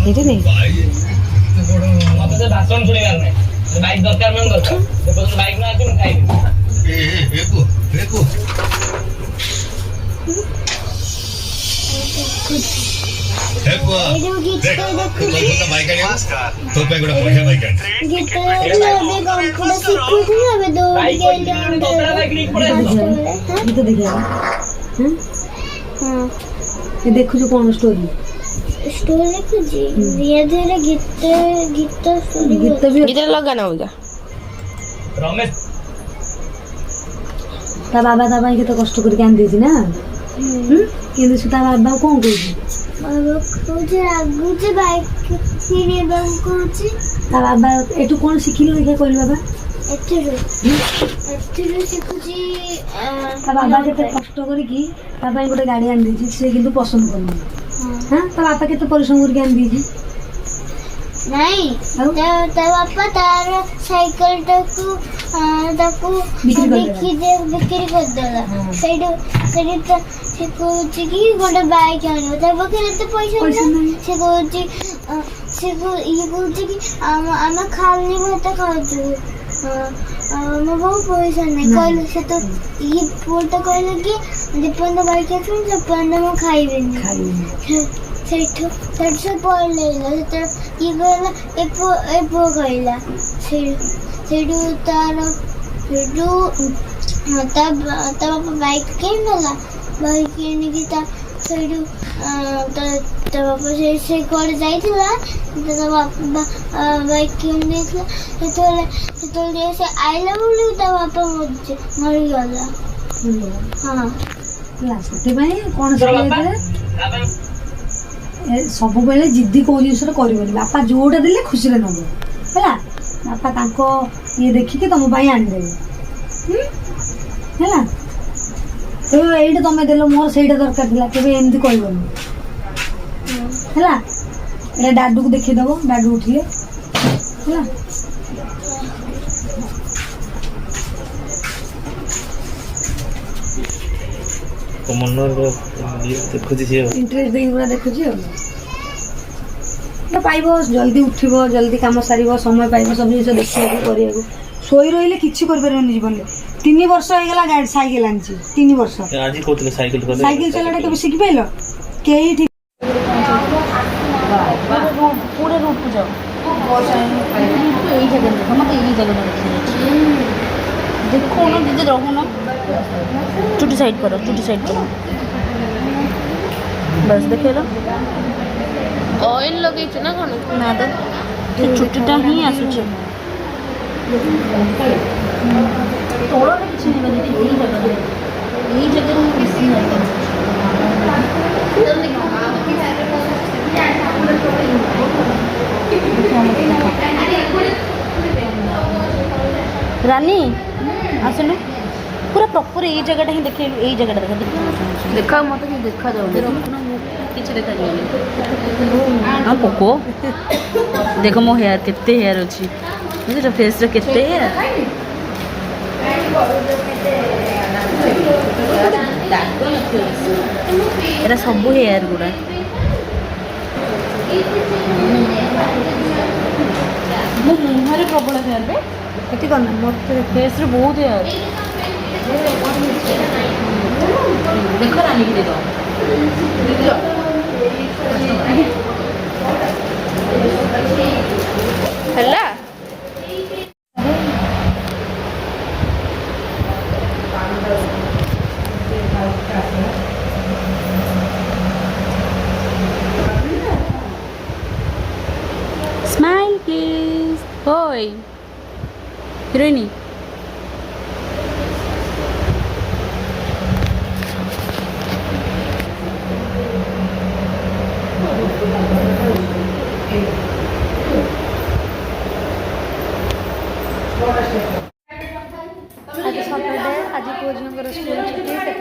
ଏଇଠି ନାଇଁ ମତେ ସେ ଭାଷଣ ଶୁଣିବାର ନାହିଁ ବାଇକ୍ ଦରକାର ମାନେ ଦରକାର ଯେପର୍ଯ୍ୟନ୍ତ ବାଇକ୍ ନ ଆସିବ ମୁଁ ଖାଇବି ଦେଖୁଛୁ କଣ ଷ୍ଟୋରି स्टोरी देखुची धीरे धीरे गीत गीत स्टोरी गीत भी गीत लगा ना होगा रमेश ता बाबा ता भाई केते कष्ट करके आन देछि ना किंतु से ता बाबा कोन कहू बाबा खोजे आगु जे बाइक सीरी बाबा कोची ता बाबा एटू कोन सिखिलो देखा कहली बाबा एथिरो सिखुची ता बाबा केते कष्ट करके ता भाई गोटे गाड़ी आन देछि से किंतु पसंद करनी हां ता बाबा केते परिश्रम करके आन देछि नहीं ता बापा तार साइकिल टाकू बिक्री कर देला सेडो से कोची की गोटे बाइक आनियो ता बखरे एते पैसा नहीं से कोची ये कोची की हम खाली भात खाउछु मैं बहुत पैसा नहीं कहले से तो ये फोटो कहले कि जेपन बाइक आछन जेपन मैं खाइबेनी सेठो से पड़ले तो ये कहला एपो कहला सेडू तार सेडू तब बाइक किनला बाइक किन की ता सेडू तो बापा से कोड जाइथिला तो बापा बाइक किन देथिला तो से आइला बोली ता बापा मर गला हां लास्ट भाई कोन से सब बेले जिद्दी को जिनस करबनी बापा जोटा देले खुशी रे नबो हैला बापा तांको ये देखि के तुम भाई आन देबे हैला तो एइटा तमे देलो मोर सेइटा दरकार दिला केबे एमदी कहबनी हैला एटा डाडू को देखि दबो डाडू उठिए हैला तो मनर देखुची से इंटरेस्ट देई पूरा देखुची तो पाइबो जल्दी उठिबो जल्दी काम सारिबो समय पाइबो सब जिनिस देखिया करिया सोई रहिले किछि कर परबेनी जीवन ले 3 वर्ष हो गेला गाड़ी साइकिल आनछि 3 वर्ष आज कोतले साइकिल चलाटा केबे सिखि पाइलो केही ठीक पूरे रूट पे जाओ यही जगह देखो मत यही जगह देखो ना दीदी रहो ना चुटी साइड करो बस देखे लो ऑयल लगे ना कौन ना तो चुटीटा ही आसुचे तोड़ा किसी नहीं बनी यही जगह में किसी रानी आसनु पूरा प्रॉपर यही जगह ही देखे यही जगह देखा मत देखा जाऊ किसी देखा जाऊनी हाँ पोको देख मो हेयर केते हेयर अच्छी बुझे फेस रे केते हेयर एरा सब हेयर गुड़ा मो मुहरे प्रबल हेयर बे कति करना मत फेस रे बहुत हेयर देखो रानी की देखो हल्ला स्माइल प्लीज होय हिरोइनी आज सैटरडे आज पुओ झीर स्कूल छुट्टी से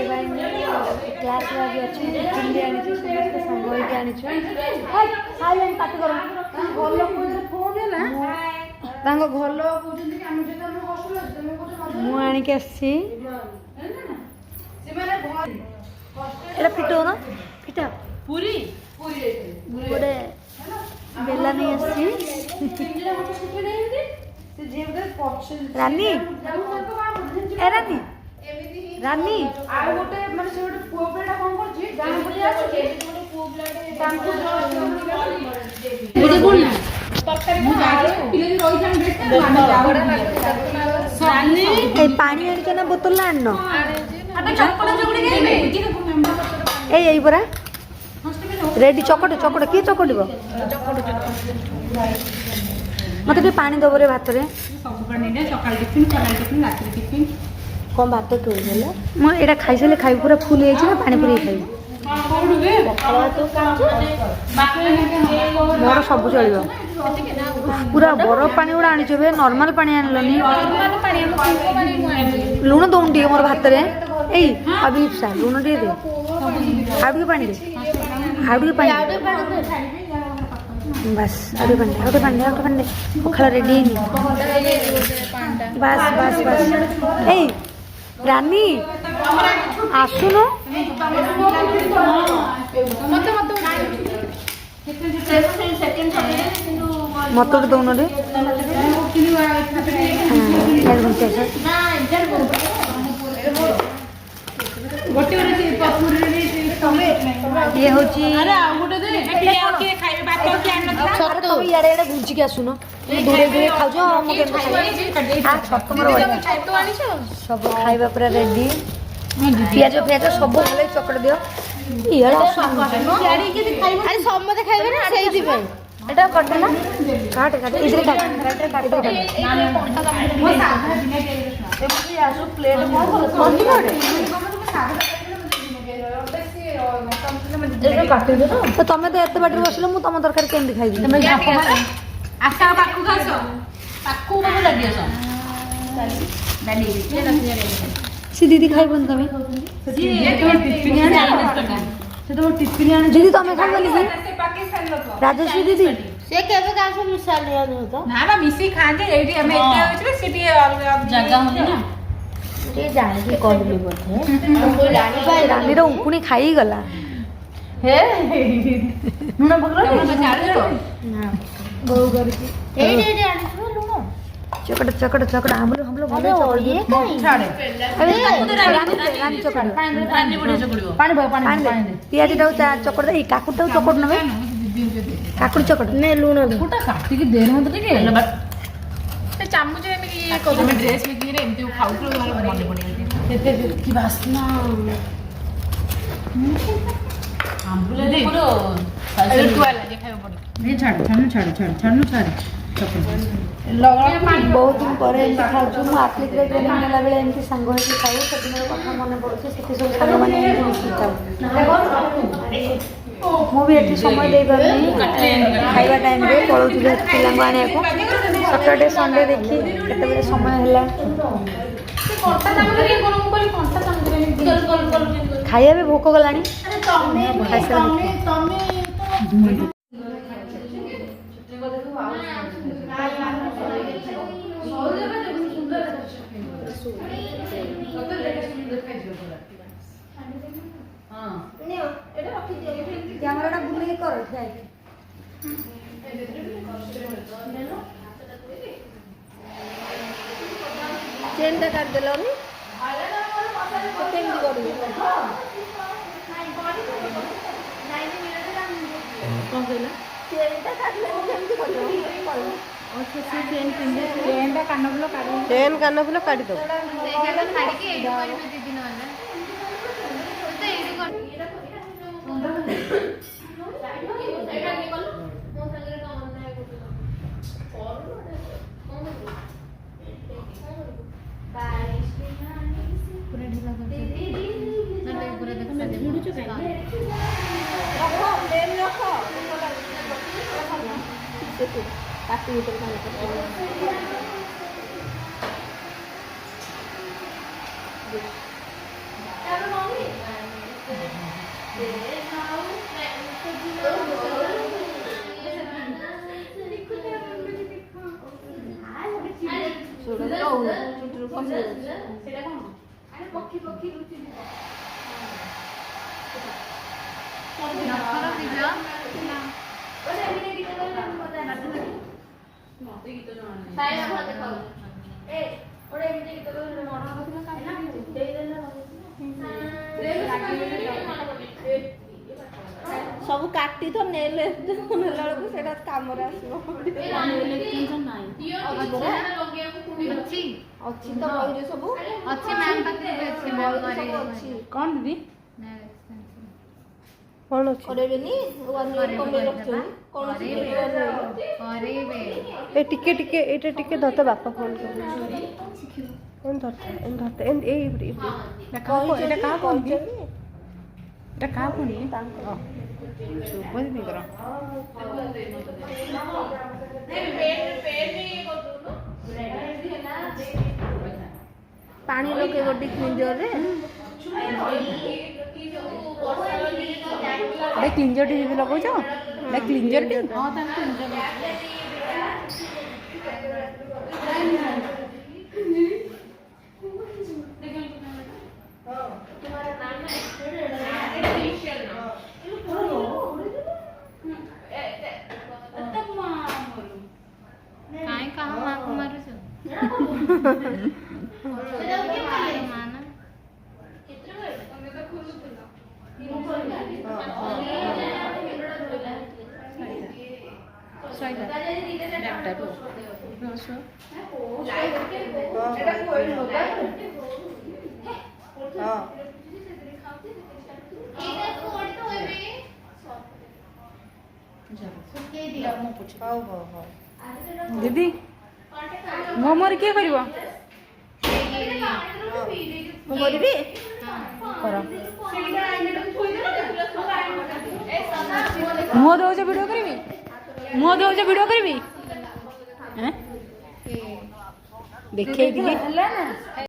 क्लास आज अच्छी टिफिन भी आनी समस्त सांग होकर आनी साइलेंट पार्टी कर मुझे आसी फिट हो ना फिटा पूरी गोटे ରାନୀ ଏ ରାନୀ ରାନୀ ଆଉ ଗୋଟେ ମାନେ ସେ ଗୋଟେ ପୁଅ ପିଲାଟା କଣ କରୁଛି ଗାଁ ବୁଲି ଆସୁଛି ତାଙ୍କୁ ଏ ପାଣି ଆଣିଛ ନା ବୋତଲ ଆଣିନ ଏଇ ପରା ରେଡି ଚକଟ ଚକଟ କିଏ ଚକଟିବ ମତେ ଟିକେ ପାଣି ଦବ ରେ ଭାତରେ କଣ ଭାତ ତୋଳିଦେଲେ ମୁଁ ଏଇଟା ଖାଇସାରିଲେ ଖାଇବି ପୁରା ଫୁଲ ହେଇଛି ନା ପାଣି ପୁରେଇ ଖାଇବି ମୋର ସବୁ ଚଳିବ ପୁରା ବରଫ ପାଣି ଗୁଡ଼ା ଆଣିଛ ଏବେ ନର୍ମାଲ ପାଣି ଆଣିଲନି ଲୁଣ ଦଉନି ଟିକେ ମୋର ଭାତରେ ଏଇ ଅଭିଲିପ୍ସା ଲୁଣ ଟିକେ ଦେ ଆଉ ଟିକେ ପାଣି ଦେ ଆଉ ଟିକେ ପାଣି ବାସ୍ ଆଉ ଟିକେ ପାଣି ଆଉ ଟିକେ ପାଣି ଆଉ ଟିକେ ପାଣି ପଖାଳ ରେଡି ହେଇନି ବାସ୍ ବାସ୍ ବାସ୍ ଏଇ ରାନୀ ଆସୁନୁ ମତେ ଗୋଟେ ଦଉନ ରେ ଇଏ ହଉଛି ଇଆଡେ ଇଆଡେ ଘୁଞ୍ଚିକି ଆସୁନ ଦୂରେ ଦୂରେ ଖାଉଛ ମୁଁ ସବୁ ଖାଇବା ପୁରା ରେଡି ପିଆଜ ପିଆଜ ସବୁ ଭଲରେ ଚକଟି ଦିଅ ଇଆଡେ ସମସ୍ତେ ଖାଇବେ ନା ସେଇଥିପାଇଁ ଏଇଟା କରିଦେଲା କାଟେ କାଟେ ଏଇଥିରେ କାଟେ ଆସୁ ପ୍ଲେଟ୍ ତମେ ତ ଏତେ ବାଟରେ ବସିଲ ମୁଁ ତମ ତରକାରୀ କେମିତି ଖାଇବି ସେ ଦିଦି ଖାଇବନି ତମେ ଦିଦି ତମେ ଖାଇବନି କି ରାଜଶ୍ରୀ ଦିଦି ସେ କେବେ କାହା ସହ ମିଶାଲି ନା ବା ମିଶି ଖାଆନ୍ତି ଏଇଠି ଆମେ ଏତେ ହଉଛୁ ସେ ଟିକେ ଜାଗା ହଉନି ନା ଟିକେ ଜାଣିକି କହିଲି ବୋଧେ ରାନୀର ଉଙ୍କୁଣି ଖାଇଗଲା ହେ ଲୁଣ ପକେଇଲ ବୋଉ କରିକି ଏଇଠି ଏଇଠି ଆଣିଥିବ ଲୁଣ ଚକଟ ଚକଟ ଚକଟ ଆମ୍ବୁଲ ଆମ୍ବୁଲ ଭଲ ପିଆଜଟାକୁ ଚକଟ ଦେଇ କାକୁଡ଼ିଟାକୁ ଚକଟ ନେବେ କାକୁଡ଼ି ଚକଟ ନେ ଲୁଣ କାଟିକି ଦେ ମତେ ଟିକେ ଚାମଚ ଏମିତି ଇଏ କରୁଛୁ ଡ୍ରେସ୍ ବିକିରେ ଏମିତି ଖାଉଥିଲୁ ମନେ ପଡ଼ିଯାଉଛି କି ବାସ୍ନା ଆମ୍ବୁଲ ବହୁତ ଦିନ ପରେ ଏମିତି ଖାଉଛୁ ମୁଁ ଆଥଲେଟ୍ରେ ଟ୍ରେନିଂ ନେଲା ବେଳେ ଏମିତି ସାଙ୍ଗ ହେଇକି ଖାଉ ସେଦିନର କଥା ମନେ ପଡ଼ୁଛି ସେଠି ସବୁ ସାଙ୍ଗମାନେ ଏମିତି ମିଶିକି ଖାଉ ମୁଁ ବି ଏଠି ସମୟ ଦେଇପାରୁନି ଖାଇବା ଟାଇମ୍ରେ ପଳଉଛି ପିଲାଙ୍କୁ ଆଣିବାକୁ ସଟର୍ଡେ ସଣ୍ଡେ ଦେଖି କେତେବେଳେ ସମୟ ହେଲା ଖାଇବା ବି ଭୋକ ଗଲାଣି କ୍ୟାମେରାଟା ବୁଲେଇକି କର ଚେନ୍ଟା କାଟିଦେଲନି କେମିତି କରିବି କ'ଣ କହିଲା ଚେନ୍ଟା କାଟିଦେଲେ କେମିତି କରିବ ଚେନ୍ କାନଫୁଲ କାଟିଦେବ ସବୁ କାଟି ତ ନେଲେ ନେଲା ବେଳକୁ ସେଇଟା କାମରେ ଆସିବ। ଅଛି ତ ବହିରେ ସବୁ ଅଛି। କ'ଣ ଦିଦି କ'ଣ ଅଛି କରେଇବେନି 1 ଇୟର କମେଇ ରଖିଛନ୍ତି କ'ଣ ଏ ଟିକେ ଟିକେ ଏଇଟା ଟିକେ ଧରତେ ବାପା ଫୋନ୍ କରିବେ ଏମିତି ଧରତେ ଏଇ ଏଇଟା କାହାକୁ କୁହନ୍ତି? ଏଇଟା କାହାକୁ କୁହନ୍ତି? ଶୁଭ ଦିଦିଙ୍କର। ପାଣି ଲଗେଇ ଗୋଟେ କ୍ଲିଞ୍ଜରରେ ଏଇଟା କ୍ଲିଞ୍ଜରଟି ଦିଦି ଲଗାଉଛ? ଏଇଟା କ୍ଲିଞ୍ଜରଟି? ହଁ ତାହେଲେ କ୍ଲିଞ୍ଜର। କାଇଁ କାହା ମାକୁ ମାରୁଛ? ଦିଦି ମୋ ମୋର କିଏ କରିବ? ମୁଁ କରିବି କର। ମୁହଁ ଦେଉଛ ଭିଡ଼ିଓ କରିବି? ମୁହଁ ଦେଉଛ ଭିଡ଼ିଓ କରିବି? ଦେଖେଇ ଟିକେ